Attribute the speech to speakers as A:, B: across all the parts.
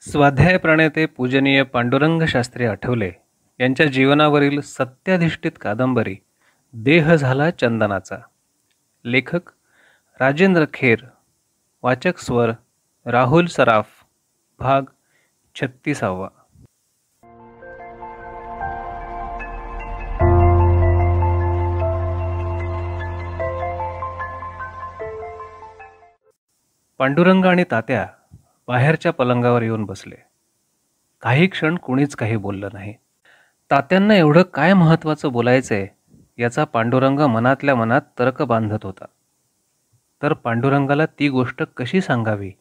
A: स्वाध्याय प्रणेते पूजनीय पांडुरंग शास्त्री आठवले यांच्या जीवनावरील सत्याधिष्ठित कादंबरी देह झाला चंदनाचा. लेखक राजेंद्र खेर. वाचक स्वर राहुल सराफ. भाग 36. पांडुरंग आणि तात्या बाहेरच्या पलंगावर येऊन बसले. काही क्षण कुणीच काही बोललं नाही. तात्यांना एवढं काय महत्वाचं बोलायचंय याचा पांडुरंग मनातल्या मनात तर्क बांधत होता. तर पांडुरंगाला ती गोष्ट कशी सांगावी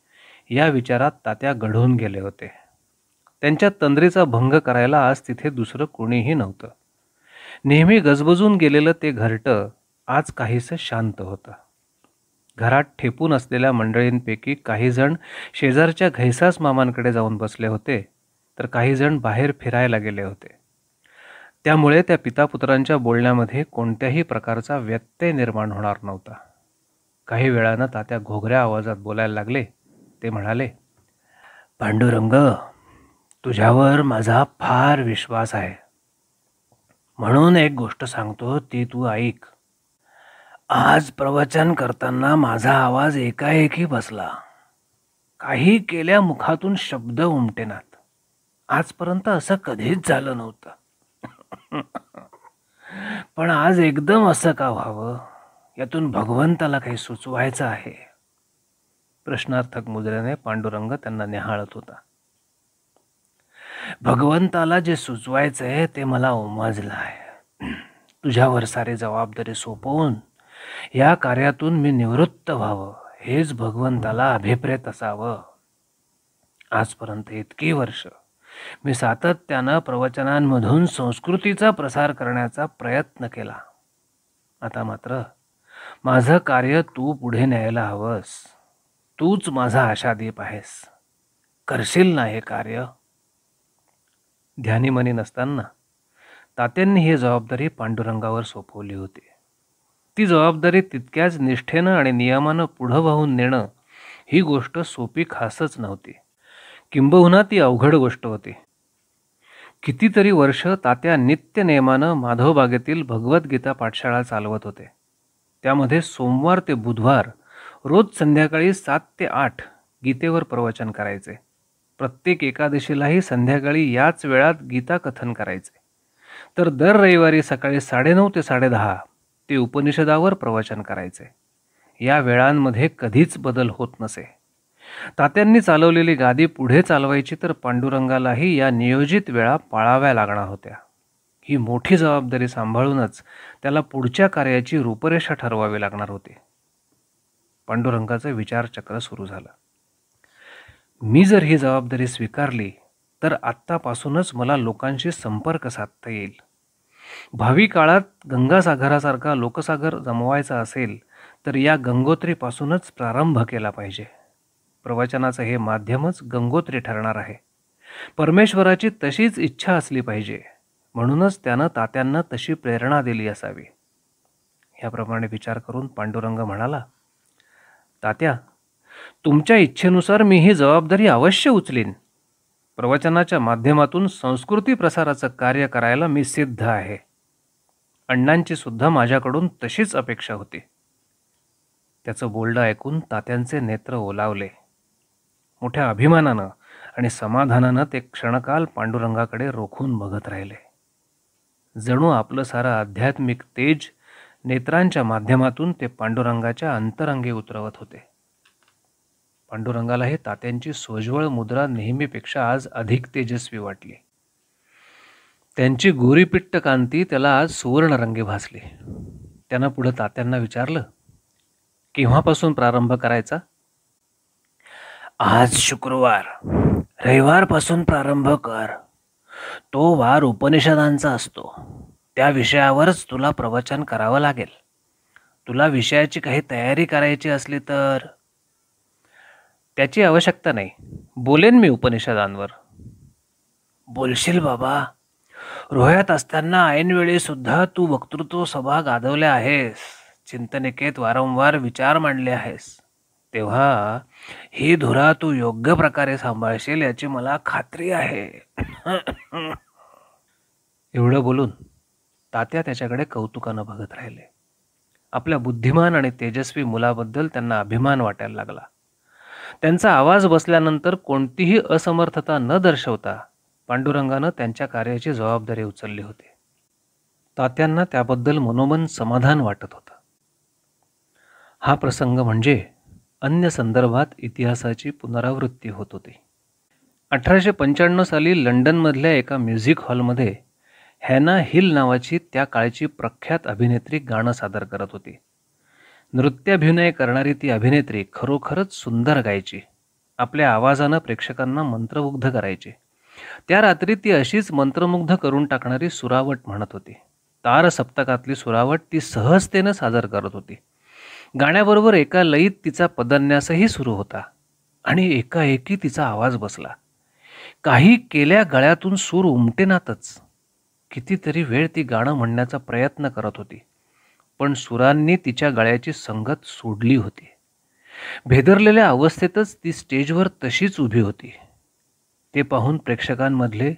A: या विचारात तात्या गढून गेले होते. त्यांच्या तंद्रीचा भंग करायला आज तिथे दुसरं कोणीही नव्हतं. नेहमी गजबजून गेलेलं ते घरटं आज काहीसं शांत होतं. घरात ठेपून असलेल्या मंडळींपैकी काही जण शेजारच्या घैसास मामांकडे जाऊन बसले होते, तर काही जण बाहेर फिरायला गेले होते. त्यामुळे त्या पितापुत्रांच्या बोलण्यामध्ये कोणत्याही प्रकारचा व्यत्यय निर्माण होणार नव्हता. काही वेळानं तात्या घोगऱ्या आवाजात बोलायला लागले. ते म्हणाले, पांडुरंग, तुझ्यावर माझा फार विश्वास आहे, म्हणून एक गोष्ट सांगतो, ती तू ऐक. आज प्रवचन करताना माझा आवाज एकाएकी बसला. काही केल्या मुखातून शब्द उमटेनात. आजपर्यंत असं कधीच झालं नव्हतं. पण आज एकदम असं का व्हावं, यातून भगवंताला काही सुचवायचं आहे. प्रश्नार्थक मुद्रेने पांडुरंग त्यांना निहाळत होता. भगवंताला जे सुचवायचंय ते मला उमजलं आहे. तुझ्यावर सारी जबाबदारी सोपवून या कार्यातून मी निवृत्त व्हावं हेच भगवंताला अभिप्रेत असावं. आजपर्यंत इतकी वर्ष मी सातत्यानं प्रवचनांमधून संस्कृतीचा प्रसार करण्याचा प्रयत्न केला. आता मात्र माझं कार्य तू पुढे न्यायला हवंस. तूच माझा आशादीप आहेस. करशील ना हे कार्य? ध्यानीमनी नसताना तात्यांनी ही जबाबदारी पांडुरंगावर सोपवली होती. ती जबाबदारी तितक्याच निष्ठेनं आणि नियमानं पुढं वाहून नेणं ही गोष्ट सोपी खासच नव्हती. किंबहुना ती अवघड गोष्ट होती. कितीतरी वर्ष तात्या नित्य नियमानं माधवबागेतील भगवद्गीता पाठशाळा चालवत होते. त्यामध्ये सोमवार ते बुधवार रोज संध्याकाळी 7 ते 8 गीतेवर प्रवचन करायचे. प्रत्येक एकादशीलाही संध्याकाळी याच वेळात गीता कथन करायचे. तर दर रविवारी सकाळी 9:30 ते 10:30 ते उपनिषदावर प्रवचन करायचे. या वेळांमध्ये कधीच बदल होत नसे. तात्यांनी चालवलेली गादी पुढे चालवायची तर पांडुरंगालाही या नियोजित वेळा पाळाव्या लागणार होत्या. ही मोठी जबाबदारी सांभाळूनच त्याला पुढच्या कार्याची रूपरेषा ठरवावी लागणार होती. पांडुरंगाचं विचारचक्र सुरू झालं. मी जर ही जबाबदारी स्वीकारली तर आत्तापासूनच मला लोकांशी संपर्क साधता येईल. भावी काळात गंगासागरासारखा लोकसागर जमवायचा असेल तर या गंगोत्रीपासूनच प्रारंभ केला पाहिजे. प्रवचनाचं हे माध्यमच गंगोत्री ठरणार आहे. परमेश्वराची तशीच इच्छा असली पाहिजे, म्हणूनच त्यानं तात्यांना तशी प्रेरणा दिली असावी. याप्रमाणे विचार करून पांडुरंग म्हणाला, तात्या, तुमच्या इच्छेनुसार मी ही जबाबदारी अवश्य उचलीन. प्रवचनाच्या माध्यमातून संस्कृती प्रसाराचं कार्य करायला मी सिद्ध आहे. अण्णांची सुद्धा माझ्याकडून तशीच अपेक्षा होती. त्याचं बोलणं ऐकून तात्यांचे नेत्र ओलावले. मोठ्या अभिमानानं आणि समाधानानं ते क्षणकाल पांडुरंगाकडे रोखून बघत राहिले. जणू आपलं सारं आध्यात्मिक तेज नेत्रांच्या माध्यमातून ते पांडुरंगाच्या अंतरंगी उतरवत होते. पांडुरंगालाही तात्यांची सोज्वळ मुद्रा नेहमीपेक्षा आज अधिक तेजस्वी वाटली. त्यांची गोरीपिट्ट कांती त्याला आज सुवर्णरंगी भासली. त्यानं पुढे तात्यांना विचारलं, केव्हापासून प्रारंभ करायचा? आज शुक्रवार, रविवारपासून प्रारंभ कर. तो वार उपनिषदांचा असतो. त्या विषयावरच तुला प्रवचन करावं लागेल. तुला विषयाची काही तयारी करायची असली तर? त्याची आवश्यकता नाही. बोलेन मी उपनिषदांवर. बोलशील बाबा. रोह्यात असताना ऐनवेळी सुद्धा तू वक्तृत्व सभा गाजवल्या आहेस. चिंतनिकेत वारंवार विचार मांडले आहेस. तेव्हा ही धुरा तू योग्य प्रकारे सांभाळशील याची मला खात्री आहे. एवढं बोलून तात्या त्याच्याकडे कौतुकानं बघत राहिले. आपल्या बुद्धिमान आणि तेजस्वी मुलाबद्दल त्यांना अभिमान वाटायला लागला. त्यांचा आवाज बसल्यानंतर कोणतीही असमर्थता न दर्शवता पांडुरंगानं त्यांच्या कार्याची जबाबदारी उचलली होती. तात्यांना त्याबद्दल मनोमन समाधान वाटत होतं. हा प्रसंग म्हणजे अन्य संदर्भात इतिहासाची पुनरावृत्ती होत होती. 1895 साली लंडनमधल्या एका म्युझिक हॉलमध्ये हॅना हिल नावाची त्या काळची प्रख्यात अभिनेत्री गाणं सादर करत होती. नृत्याभिनय करणारी ती अभिनेत्री खरोखरच सुंदर गायची. आपल्या आवाजानं प्रेक्षकांना मंत्रमुग्ध करायची. त्या रात्री ती अशीच मंत्रमुग्ध करून टाकणारी सुरावट म्हणत होती. तार सप्तकातली सुरावट ती सहजतेनं सादर करत होती. गाण्याबरोबर एका लयीत तिचा पदन्यासही सुरू होता आणि एकाएकी तिचा आवाज बसला. काही केल्या गळ्यातून सूर उमटेनातच. कितीतरी वेळ ती गाणं म्हणण्याचा प्रयत्न करत होती, पण सुरांनी तिच्या गळ्याची संगत सोडली होती. भेदरलेल्या अवस्थेतच ती स्टेजवर तशीच उभी होती. ते पाहून प्रेक्षकांमधले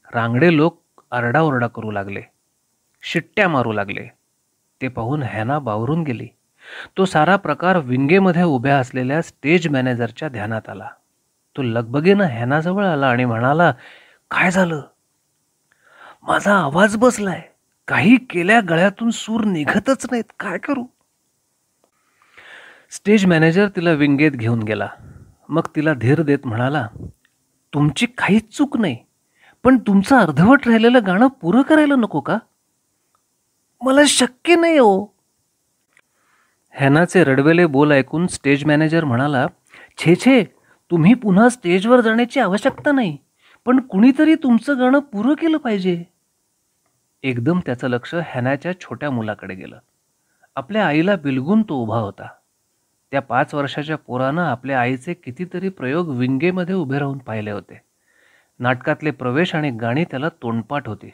A: रांगडे लोक आरडाओरडा करू लागले, शिट्ट्या मारू लागले. ते पाहून हॅना बावरून गेली. तो सारा प्रकार विंगेमध्ये उभ्या असलेल्या स्टेज मॅनेजरच्या ध्यानात आला. तो लगबगीनं हॅनाजवळ आला आणि म्हणाला, काय झालं? माझा आवाज बसलाय. काही केल्या गळ्यातून सूर निघतच नाहीत. काय करू? स्टेज मॅनेजर तिला विंगेत घेऊन गेला. मग तिला धीर देत म्हणाला, तुमची काहीच चूक नाही, पण तुमचं अर्धवट राहिलेलं गाणं पुरं करायला नको का? मला शक्य नाही हो. हॅनाचे रडवेले बोल ऐकून स्टेज मॅनेजर म्हणाला, छे छे, तुम्ही पुन्हा स्टेजवर जाण्याची आवश्यकता नाही, पण कुणीतरी तुमचं गाणं पुरं केलं पाहिजे. एकदम त्याचं लक्ष हॅनाच्या छोट्या मुलाकडे गेलं. आपल्या आईला बिलगून तो उभा होता. त्या 5 वर्षाच्या पोरानं आपल्या आईचे कितीतरी प्रयोग विंगेमध्ये उभे राहून पाहिले होते. नाटकातले प्रवेश आणि गाणी त्याला तोंडपाठ होती.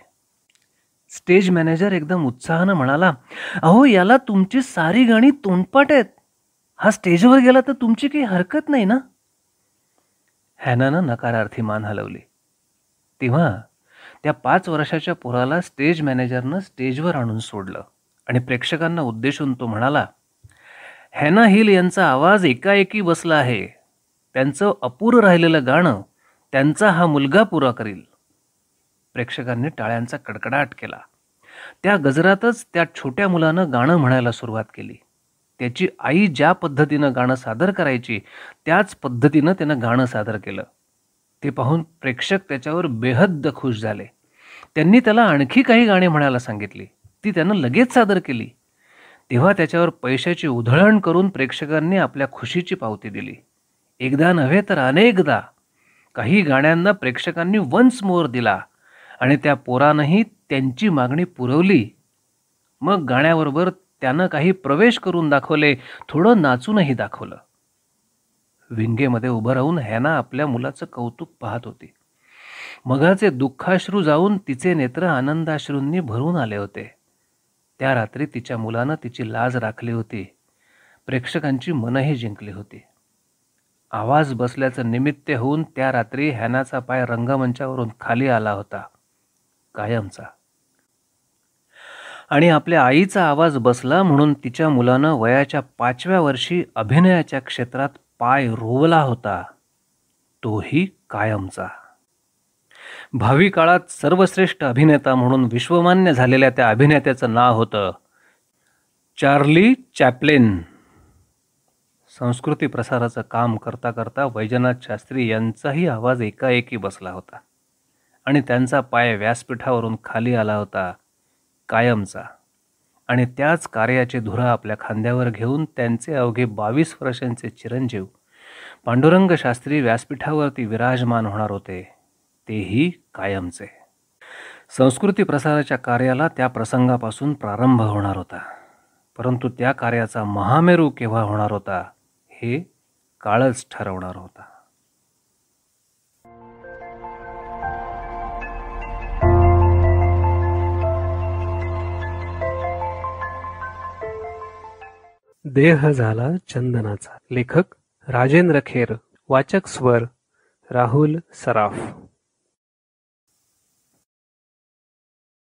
A: स्टेज मॅनेजर एकदम उत्साहानं म्हणाला, अहो, याला तुमची सारी गाणी तोंडपाठ आहेत. हा स्टेजवर गेला तर तुमची काही हरकत नाही ना? हॅनानं नकारार्थी मान हलवली. तेव्हा त्या 5 वर्षाच्या पोराला स्टेज मॅनेजरनं स्टेजवर आणून सोडलं आणि प्रेक्षकांना उद्देशून तो म्हणाला, हॅना हिल यांचा आवाज एकाएकी बसला आहे. त्यांचं अपुरं राहिलेलं गाणं त्यांचा हा मुलगा पुरा करील. प्रेक्षकांनी टाळ्यांचा कडकडाट केला. त्या गजरातच त्या छोट्या मुलानं गाणं म्हणायला सुरुवात केली. त्याची आई ज्या पद्धतीनं गाणं सादर करायची त्याच पद्धतीनं त्यानं गाणं सादर केलं. ते पाहून प्रेक्षक त्याच्यावर बेहद्द खुश झाले. त्यांनी त्याला आणखी काही गाणी म्हणायला सांगितली. ती त्यानं लगेच सादर केली. तेव्हा त्याच्यावर पैशाची उधळण करून प्रेक्षकांनी आपल्या खुशीची पावती दिली. एकदा नव्हे तर अनेकदा. काही गाण्यांना प्रेक्षकांनी वन्स मोर दिला आणि त्या पोरानंही त्यांची मागणी पुरवली. मग गाण्याबरोबर त्यानं काही प्रवेश करून दाखवले, थोडं नाचूनही दाखवलं. विंगेमध्ये उभं राहून हॅना आपल्या मुलाचं कौतुक पाहत होती. मगाचे दुःखाश्रू जाऊन तिचे नेत्र आनंदाश्रूंनी भरून आले होते. त्या रात्री तिच्या मुलानं तिची लाज राखली होती. प्रेक्षकांची मनही जिंकली होती. आवाज बसल्याचं निमित्त होऊन त्या रात्री हॅनाचा पाय रंगमंचावरून खाली आला होता, कायमचा. आणि आपल्या आईचा आवाज बसला म्हणून तिच्या मुलानं वयाच्या 5व्या वर्षी अभिनयाच्या क्षेत्रात पाय रोवला होता, तोही कायमचा. भावी काळात सर्वश्रेष्ठ अभिनेता म्हणून विश्वमान्य झालेल्या त्या अभिनेत्याचं नाव होतं चार्ली चॅप्लिन. संस्कृती प्रसाराचं काम करता करता वैजनाथ शास्त्री यांचाही आवाज एकाएकी बसला होता आणि त्यांचा पाय व्यासपीठावरून खाली आला होता, कायमचा. आणि त्याच कार्याची धुरा आपल्या खांद्यावर घेऊन त्यांचे अवघे 22 वर्षांचे चिरंजीव पांडुरंग शास्त्री व्यासपीठावरती विराजमान होणार होते, तेही कायमचे. संस्कृती प्रसाराच्या कार्याला त्या प्रसंगापासून प्रारंभ होणार होता, परंतु त्या कार्याचा महामेरू केव्हा होणार होता हे काळच ठरवणार होता.
B: देह झाला चंदनाचा. लेखक राजेंद्र खेर वाचक स्वर राहुल सराफ।